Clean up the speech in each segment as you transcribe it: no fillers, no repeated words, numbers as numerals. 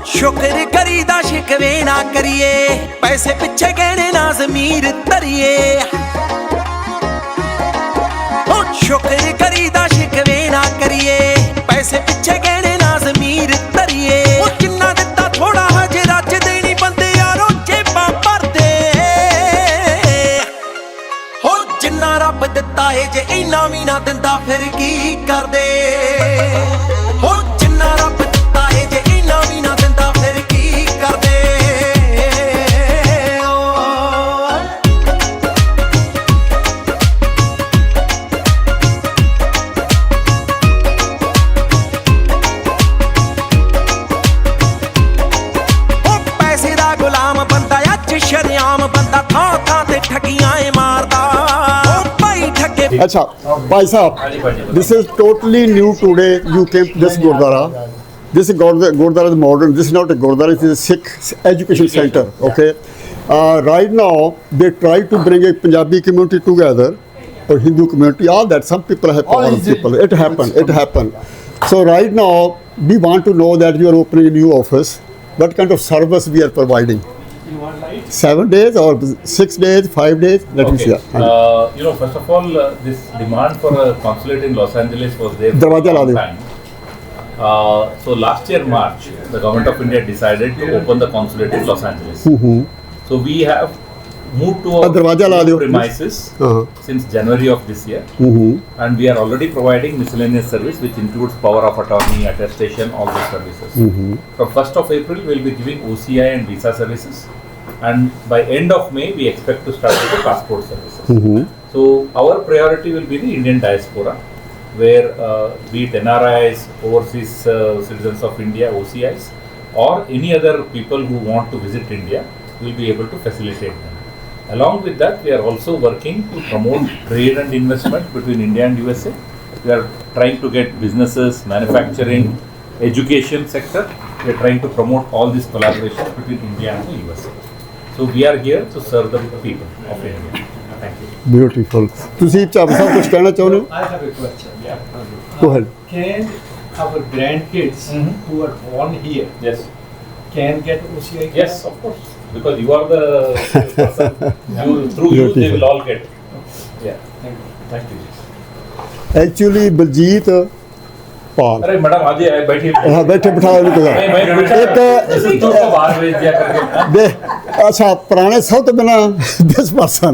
शुक्र करीदा शिकवे ना करिए, पैसे पिछे गहने ना जमीर तरिए। शुक्र करीदा शिकवे ना करिए, पैसे पिछे गहने ना जमीर तरिए। जिन्ना दिता थोड़ा हजे रज देनी बंदे यारो जेबां भरदे। जिन्ना रब दिता है जे इना भी ना दिंदा फिर की करदे। जिन्ना रब दिता है जे इना भी ना दिंदा फिर की करदे। पैसे दा गुलाम बंदा अज शरेआम बंदा थां थां ते ठगियां मारदा। अच्छा भाई साहब, this is totally new today. You came to this Gurdwara. This Gurdwara is modern. This is not a Gurdwara. It is a Sikh education center. Okay. Right now they try to bring a Punjabi community together or Hindu community. All that some people have problems. It happened. So right now we want to know that you are opening a new office. What kind of service we are providing? 7 days or 6 days, 5 days? Let me see. First of all, this demand for a consulate in Los Angeles was there for Darwaja a long time. So last year March, the government of India decided to open the consulate in Los Angeles. So we have moved to our new premises since January of this year, and we are already providing miscellaneous service which includes power of attorney, attestation, all those services. From 1st of April, we will be giving OCI and visa services, and by end of May, we expect to start with the passport services. So our priority will be the Indian diaspora, where be it NRIs, overseas citizens of India, OCIs, or any other people who want to visit India, will be able to facilitate them. Along with that, we are also working to promote trade and investment between India and USA. We are trying to get businesses, manufacturing, education sector. We are trying to promote all these collaborations between India and the USA. So we are here to serve the people of India. Thank you. Beautiful. ਤੁਸੀਂ ਚਾਹ ਸਭ ਕੁਝ ਕਹਿਣਾ ਚਾਹੁੰਦੇ ਹੋ? I have a question. Go ahead. Can our grandkids who are born here Yes. can get OCI? Yes, of course. Because you are the person. Through you, they will all get. Yeah. Thank you. Actually, Baljit पाल अरे madam आज ही बैठिए। हाँ बैठे बिठाओ इनको बाहर भेज दिया करके। दे अच्छा पुराने सब तो बिना दिस पर्सन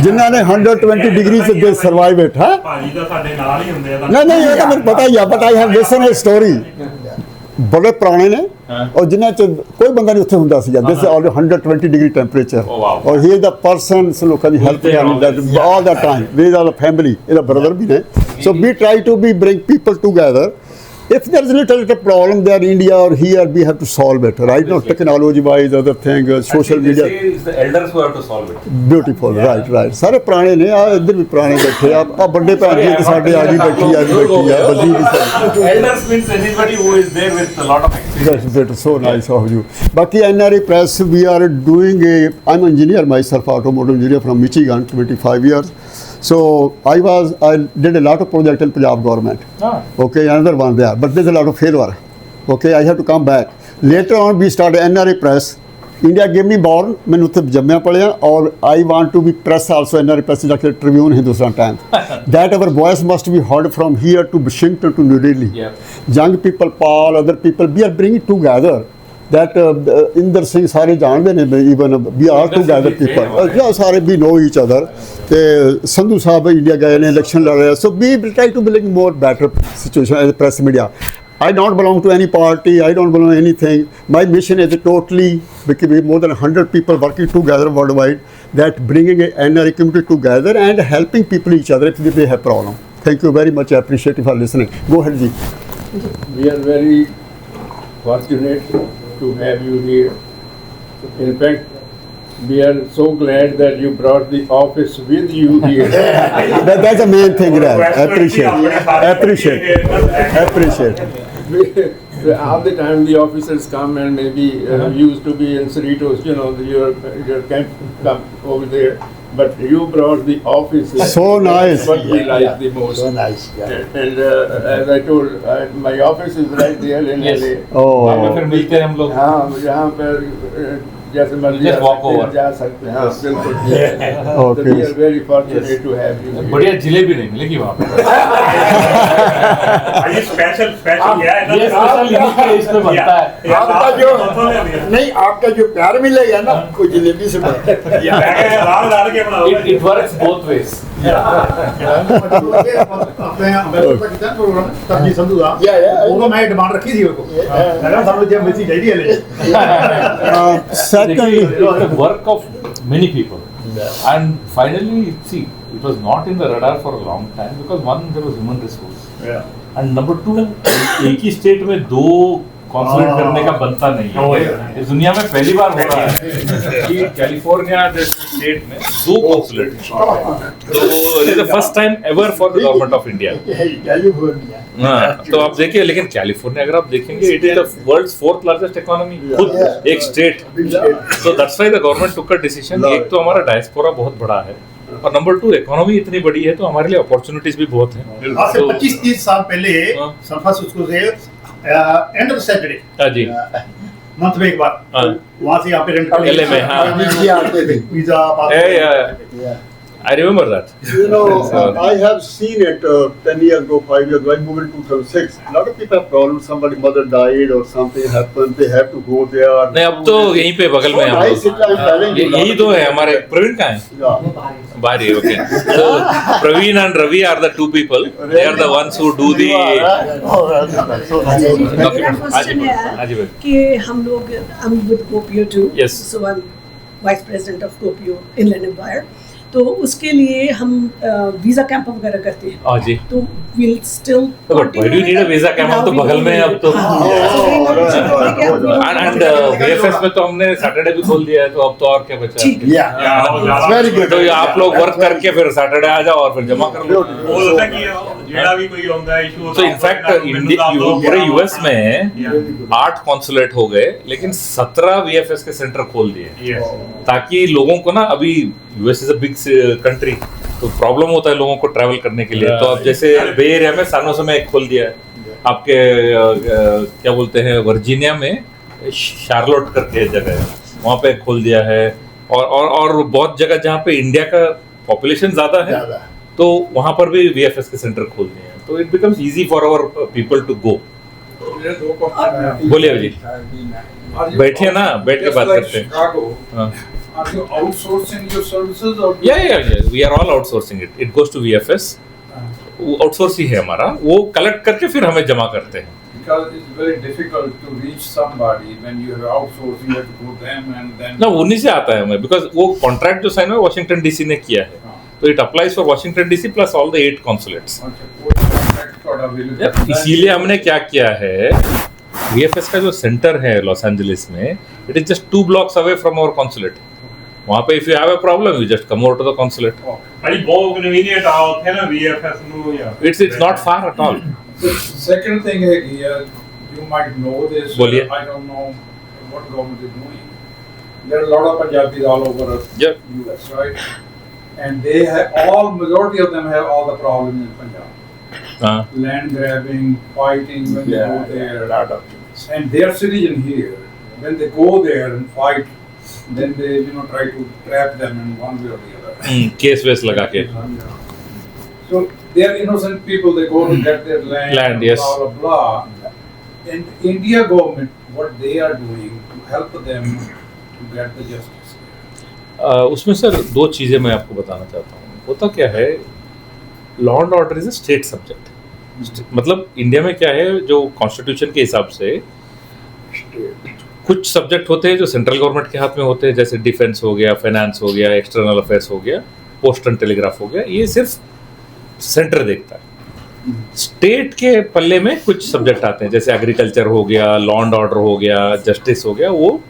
जिन्होंने 120 डिग्री से दे सर्वाइव इट है। ਭਾਜੀ ਦਾ ਸਾਡੇ ਨਾਲ ਹੀ ਹੁੰਦੇ ਆ। नहीं ये तो मुझे पता ही है, but I have listen a story. बड़े पुराने ने और जिन्हें कोई बंदा नहीं उत्थे हुंदा सी। दिस ऑल 120 डिग्री टेंपरेचर और ही इज द पर्सन लोगों की हेल्प करन all the time with all the family. इहदा ब्रदर भी ने। So we try to be bring people together. If there is a little problem there in India or here, we have to solve it. Right now, technology-wise, other thing, social media. They say it's the elders who have to solve it. Beautiful, right. सारे पुराने ने इधर भी पुराने बैठे। आप बड़े भैन जी साढ़े आगे बैठी है, बल्जी भी सारी। Elders means anybody who is there with a lot of experience. That's better. So nice of you. बाकी NRA Press, we are doing I'm an engineer myself, automotive engineer from Michigan, 25 years. So I did a lot of projects in Punjab government. Okay, another one there, but there's a lot of failure. Okay, I have to come back. Later on, we started NRA Press. India gave me born, मैंने उत्थे जम्मिया पढ़िया और I want to be press also. NRA Press is like a Tribune, Hindustan Times. That our voice must be heard from here to Washington to New Delhi. Young people, Paul, other people, we are bringing together. That Inder Singh सारे जानते ने, even we are together people. Yeah, सारे we know each other. Sandhu साहब India गए ने, election लड़ रहे हैं. So we will try to build more better situation as a press media. I don't belong to any party. I don't belong to anything. My mission is totally because we more than 100 people working together worldwide. That bringing a NRA community together and helping people each other if they have problem. Thank you very much. I appreciate you for listening. Go ahead, Ji. We are very fortunate to have you here. In fact, we are so glad that you brought the office with you here. That's the main thing, right? Appreciate. All the time the officers come and maybe used to be in Cerritos, your camp come over there. but you brought the office. So nice. What we like the most. So nice. Yeah. And as I told, my office is right there in Yes. LA. वहाँ पे Oh, फिर मिलते हैं हम लोग. हाँ, यहाँ पर जैसे मर्जी Just walk over. जा सकते हैं. हाँ, बिल्कुल. Okay. So we are very fortunate to have you. here. बढ़िया जिलेबी नहीं मिलेगी वहाँ पे. ये स्पेशल स्पेशल है ना ये स्पेशल इन्हीं के इसमें बनता है. आपका जो नहीं आपका जो प्यार मिलेगा ना कोई जलेबी से बनता है। It works both ways. तब्जी Sandhu दा उनको मैं डिमांड रखी थी उनको मैंने सब लोग मिर्ची चाहिए ले secondly, It's the work of many people. And finally, see, it was not in the radar for a long time because one, there was human resource. And number two, एक ही स्टेट में दो कॉन्सुलेट करने का बनता नहीं है. इस दुनिया में पहली बार हो रहा है कि कैलिफोर्निया जैसे स्टेट में दो कॉन्सुलेट. तो it is the first time ever for the government of India. हाँ, तो आप देखिए, लेकिन कैलिफोर्निया अगर आप देखेंगे, it is the world's 4th largest economy, खुद एक स्टेट. तो that's why the government took a decision. एक तो हमारा डायस्पोरा बहुत बड़ा है और नंबर 2 इकोनॉमी इतनी बड़ी है तो हमारे लिए अपॉर्चुनिटीज भी बहुत हैं. आज से 25-30 साल पहले सल्फा उसको से एंड ऑफ सैटरडे हाँ जी, मंथ में एक बार हाँ. वहाँ से यहाँ पे रेंट LA में, हाँ. Visa I remember that. you know, I have seen it 10 years ago, 5 years ago. I moved in 2006. A lot of people have problems. Somebody mother died or something happened. They have to go there. नहीं, अब तो यहीं पे बगल में So हम nice, लोग. I'm telling you. यही दो है हमारे. प्रवीण कहाँ है? Yeah. बारी, okay. So Praveen and Ravi are the 2 people. They are the ones who do the. मेरा क्वेश्चन है हाँ जी भाई. कि हम लोग with Kopio too. Yes. So I'm vice president of Kopio Inland Empire. तो उसके लिए हम वीजा कैंप वगैरह करते हैं. हाँ जी. तो we'll still. But why do you need a visa camp? हम तो बगल में हैं अब तो. And VFS में तो हमने सैटरडे भी खोल दिया है, तो अब तो और क्या बचा है? Very good. तो ये आप लोग वर्क करके फिर सैटरडे आ जाओ और फिर जमा कर लो. तो इनफैक्ट पूरे यूएस में 8 कॉन्सुलेट हो गए, लेकिन 17 VFS के सेंटर खोल दिए, ताकि लोगों को ना, अभी US is a big country, तो प्रॉब्लम होता है लोगों को ट्रैवल करने के लिए. तो अब जैसे बे एरिया में सानोसे में एक खोल दिया है, आपके क्या बोलते हैं वर्जीनिया में शार्लोट करके जगह है, वहाँ पे खोल दिया है. और बहुत जगह जहाँ पे इंडिया का पॉपुलेशन ज्यादा है, तो वहाँ पर भी VFS के सेंटर खोल दिए हैं. तो it becomes easy for our people to go. बोलिए जी, बैठिए ना, बैठ के बात करते हैं. हाँ. Are you outsourcing your services or? Yeah. We are all outsourcing it. It goes to VFS. वो आउटसोर्स ही है हमारा. वो कलेक्ट करके फिर हमें जमा करते हैं. Because it's very difficult to reach somebody when you have outsourced. You have to go them and then. ना, उन्हीं से आता है हमें, बिकॉज वो कॉन्ट्रैक्ट जो साइन हुआ वॉशिंगटन डीसी ने किया है, तो it applies for Washington DC plus all the 8 consulates. इसीलिए हमने क्या किया है, VFS का जो सेंटर है लॉस एंजलिस में, it is just 2 blocks away from our consulate. वहाँ पे if you have a problem, you just come over to the consulate. It's not far at all. Second thing है कि you might know this. बोलिए. I don't know what government is doing. There are a lot of Punjabis all over Yeah. US, right? And they have majority of them have all the problems in Punjab. Land grabbing, fighting when they go there. And they are citizen here. When they go there and fight, then they try to trap them in one way or the other. Case वेस लगा के. So they are innocent people. They go to get their land, yes. blah blah blah. And India government, what they are doing to help them to get the justice. उसमें sir 2 चीजें मैं आपको बताना चाहता हूँ. होता क्या है, law and order is a state subject. मतलब इंडिया में क्या है, जो कॉन्स्टिट्यूशन के हिसाब से कुछ सब्जेक्ट होते हैं जो सेंट्रल गवर्नमेंट के हाथ में होते हैं, जैसे डिफेंस हो गया, फाइनेंस हो गया, एक्सटर्नल अफेयर्स हो गया, पोस्ट एंड टेलीग्राफ हो गया, ये सिर्फ सेंटर देखता है. स्टेट के पल्ले में कुछ सब्जेक्ट आते हैं, जैसे एग्रीकल्चर हो गया, लॉ एंड ऑर्डर हो गया, जस्टिस हो गया, वो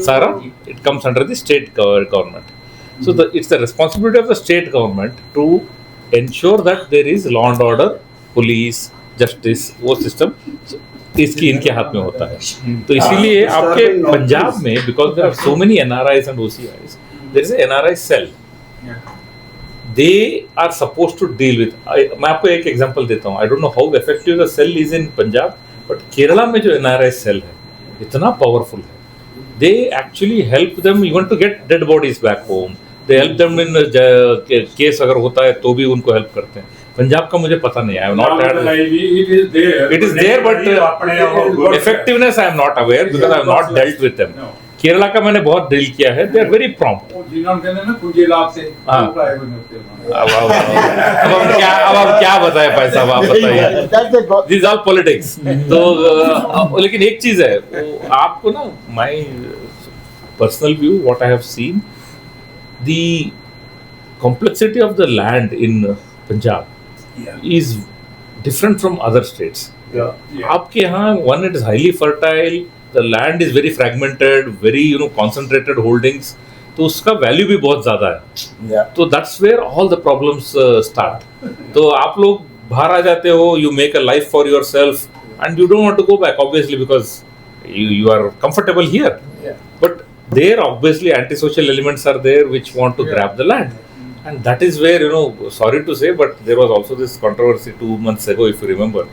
सारा it comes under the state government. So it's the responsibility of the state government to ensure that there is law and order, police, justice, वो सिस्टम इसकी इनके हाथ में होता है. तो इसीलिए आपके पंजाब में, because there are so many NRIs and OCIs, there is NRI cell they are supposed to deal with. मैं आपको एक एग्जांपल देता हूँ. I don't know how effective the cell is in Punjab, but Kerala में जो NRI cell है इतना powerful है. They actually help them even to get dead bodies back home. They help them in case अगर होता है तो भी उनको help करते हैं. पंजाब का मुझे पता नहीं. I have not had. It is there, but effectiveness I am not aware because I have not dealt with them. Kerala का मैंने बहुत डील किया है. They are very prompt. अब हम क्या बताएं भाई साहब, आप बताइए. These are politics. तो लेकिन एक चीज है, आपको ना my personal view, what I have seen, the complexity of the land in Punjab is different from other states. आपके यहाँ one, it is highly fertile, the land is very fragmented, very concentrated holdings, तो उसका value भी बहुत ज्यादा है. तो that's where all the problems start. तो आप लोग बाहर आ जाते हो, you make a life for yourself and you don't want to go back obviously because you are comfortable here. But there obviously antisocial elements are there which want to grab the land. And that is where, sorry to say, but there was also this controversy 2 months ago, if you remember.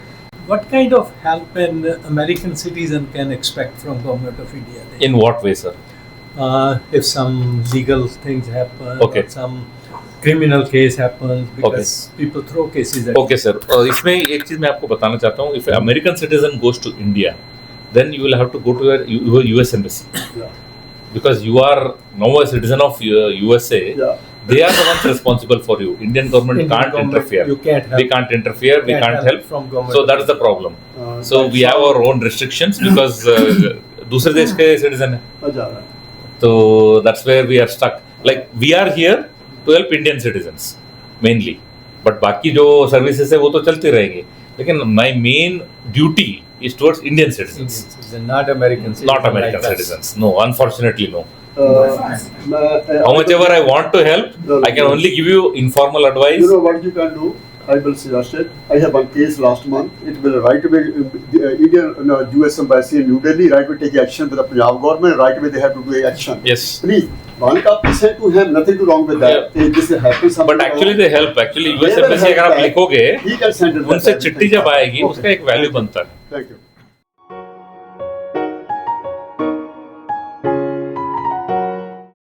What kind of help an American citizen can expect from government of India? In what way, sir? If some legal things happen, Okay. or some criminal case happens, because people throw cases at Okay, sir. इसमें एक चीज मैं आपको बताना चाहता हूँ. If an American citizen goes to India, then you will have to go to your US embassy. Because you are now a citizen of USA. They are the ones responsible for you. Indian government can't interfere. You can't help. We can't interfere. We can't help. from government. So that is the problem. So we have our own restrictions because दूसरे देश के citizen है. So that's where we are stuck. Like we are here to help Indian citizens mainly. But बाकी जो services है वो तो चलती रहेंगी. लेकिन my main duty is towards Indian citizens. Not American citizens. Not American citizens. No, unfortunately no. How How much ever I want to help, I can only give you informal advice. You know what you can do? I will suggest it. I have one case last month. It will right away, Indian US Embassy in New Delhi right away take action with the Punjab government. Right away they have to do action. Yes. Please, one cup percent to have nothing wrong with that. If this happens, But actually they help. Actually US Embassy अगर आप लिखोगे, he can send it. उनसे चिट्ठी जब आएगी, उसका एक value बनता है.